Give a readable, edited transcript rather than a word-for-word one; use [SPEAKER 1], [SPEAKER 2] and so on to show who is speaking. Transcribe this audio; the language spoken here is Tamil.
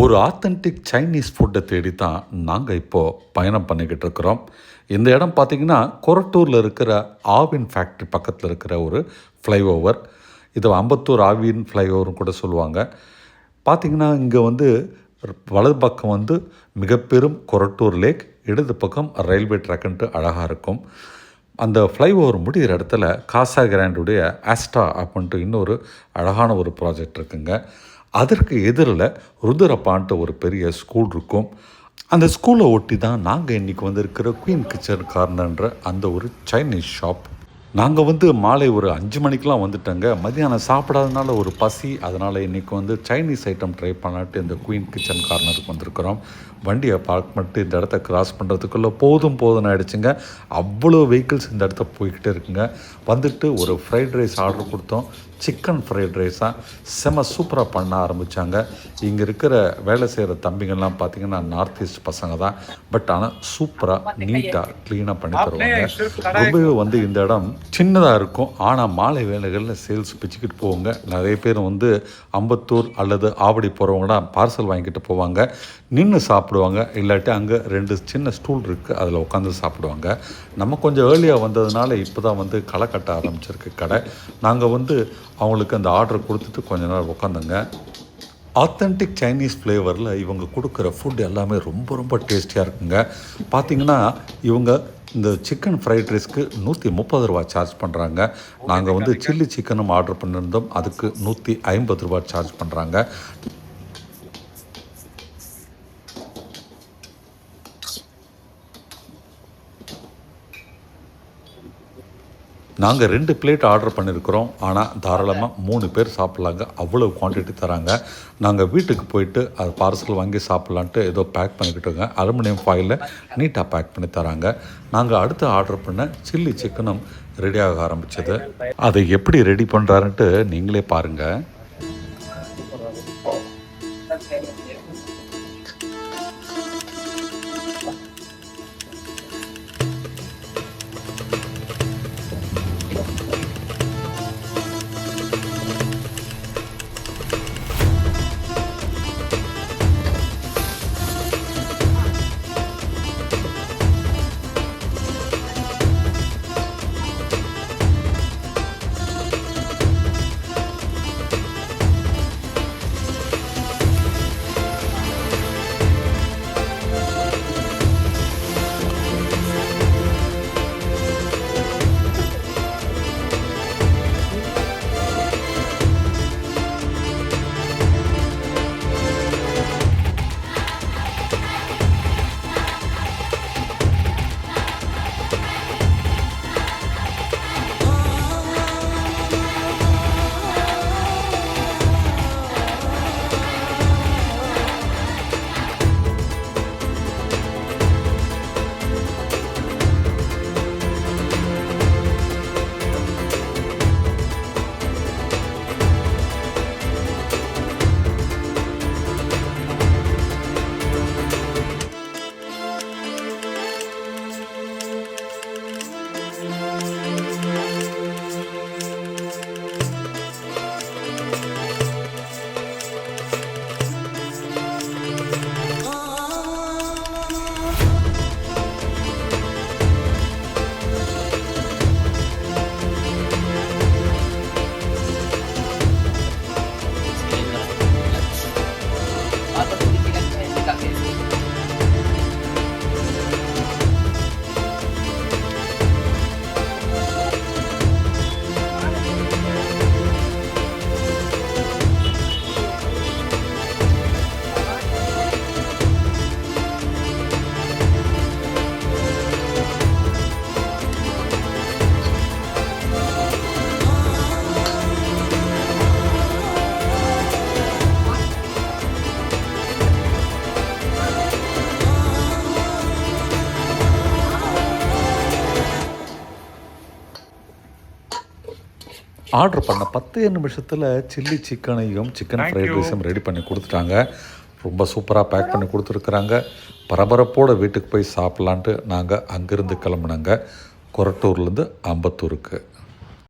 [SPEAKER 1] ஒரு ஆத்தென்டிக் சைனீஸ் ஃபுட்டை தேடி தான் நாங்கள் இப்போது பயணம் பண்ணிக்கிட்டு இருக்கிறோம். இந்த இடம் பார்த்திங்கன்னா கொரட்டூரில் இருக்கிற ஆவின் ஃபேக்ட்ரி பக்கத்தில் இருக்கிற ஒரு ஃப்ளைஓவர். இது அம்பத்தூர் ஆவின் ஃப்ளைஓவர்னு கூட சொல்லுவாங்க. பார்த்திங்கன்னா இங்கே வலது பக்கம் மிகப்பெரும் கொரட்டூர் லேக், இடது பக்கம் ரயில்வே ட்ராக்குன்ட்டு அழகாக இருக்கும். அந்த ஃப்ளைஓவர் முடிகிற இடத்துல காசா கிராண்டுடைய ஆஸ்டா அப்படின்ட்டு இன்னொரு அழகான ஒரு ப்ராஜெக்ட் இருக்குங்க. அதற்கு எதிரில் ருத்ரப்பான்ட்டு ஒரு பெரிய ஸ்கூல் இருக்கும். அந்த ஸ்கூலை ஒட்டி தான் நாங்கள் இன்றைக்கி வந்திருக்கிற குயின் கிச்சன் கார்னர்ன்ற அந்த ஒரு சைனீஸ் ஷாப். நாங்கள் மாலை ஒரு 5 மணிக்கெலாம் வந்துட்டோங்க. மதியானம் சாப்பிடாதனால ஒரு பசி, அதனால் இன்றைக்கி சைனீஸ் ஐட்டம் ட்ரை பண்ணாட்டு இந்த குயின் கிச்சன் கார்னருக்கு வந்திருக்கிறோம். வண்டியை பார்க் பண்ணிட்டு இந்த இடத்த கிராஸ் பண்ணுறதுக்குள்ளே போதும்னு ஆகிடுச்சுங்க. அவ்வளோ வெஹிக்கிள்ஸ் இந்த இடத்த போய்கிட்டே இருக்குங்க. ஒரு ஃப்ரைட் ரைஸ் ஆர்டர் கொடுத்தோம். சிக்கன் ஃப்ரைட் ரைஸாக செம சூப்பராக பண்ண ஆரம்பித்தாங்க. இங்கே இருக்கிற வேலை செய்கிற தம்பிங்கள்லாம் பார்த்திங்கன்னா நார்த் ஈஸ்ட் பசங்க தான். பட் ஆனால் சூப்பராக நீட்டாக க்ளீனாக பண்ணி தருவாங்க. ரொம்பவே இந்த இடம் சின்னதாக இருக்கும். ஆனால் மாலை வேலைகளில் சேல்ஸ் பிச்சுக்கிட்டு போவாங்க. நிறைய பேர் அம்பத்தூர் அல்லது ஆவடி போகிறவங்களாம் பார்சல் வாங்கிட்டு போவாங்க. நின்று சாப்பிடுவாங்க. இல்லாட்டி அங்கே 2 சின்ன ஸ்டூல் இருக்குது, அதில் உட்காந்து சாப்பிடுவாங்க. நம்ம கொஞ்சம் ஏர்லியாக வந்ததுனால இப்போ தான் களை கட்ட ஆரம்பிச்சிருக்கு கடை. நாங்கள் அவங்களுக்கு அந்த ஆர்டர் கொடுத்துட்டு கொஞ்ச நேரம் உட்காந்துங்க. ஆத்தென்டிக் சைனீஸ் ஃப்ளேவரில் இவங்க கொடுக்குற ஃபுட் எல்லாமே ரொம்ப ரொம்ப டேஸ்டியாக இருக்குங்க. பார்த்திங்கன்னா இவங்க இந்த சிக்கன் ஃப்ரைட் ரைஸ்க்கு 130 ரூபா சார்ஜ் பண்ணுறாங்க. நாங்கள் சில்லி சிக்கனும் ஆர்டர் பண்ணியிருந்தோம், அதுக்கு 150 ரூபா சார்ஜ் பண்ணுறாங்க. நாங்கள் 2 பிளேட் ஆர்டர் பண்ணியிருக்கிறோம். ஆனால் தாராளமாக 3 பேர் சாப்பிட்லாங்க. அவ்வளோ குவான்டிட்டி தராங்க. நாங்கள் வீட்டுக்கு போயிட்டு அது பார்சல் வாங்கி சாப்பிட்லான்ட்டு ஏதோ பேக் பண்ணிக்கிட்டோங்க. அலுமினியம் ஃபாயிலில் நீட்டாக பேக் பண்ணி தராங்க. நாங்கள் அடுத்து ஆர்டர் பண்ண சில்லி சிக்கனும் ரெடியாக ஆரம்பித்தது. அதை எப்படி ரெடி பண்ணுறாருன்ட்டு நீங்களே பாருங்கள். ஆர்டர் பண்ண 10 நிமிஷத்தில் சில்லி சிக்கனையும் சிக்கன் ஃப்ரைட் ரைஸும் ரெடி பண்ணி கொடுத்துட்டாங்க. ரொம்ப சூப்பராக பேக் பண்ணி கொடுத்துருக்குறாங்க. பரபரப்போடு வீட்டுக்கு போய் சாப்பிட்லான்ட்டு நாங்கள் அங்கேருந்து கிளம்புனாங்க கொரட்டூர்லேருந்து அம்பத்தூருக்கு.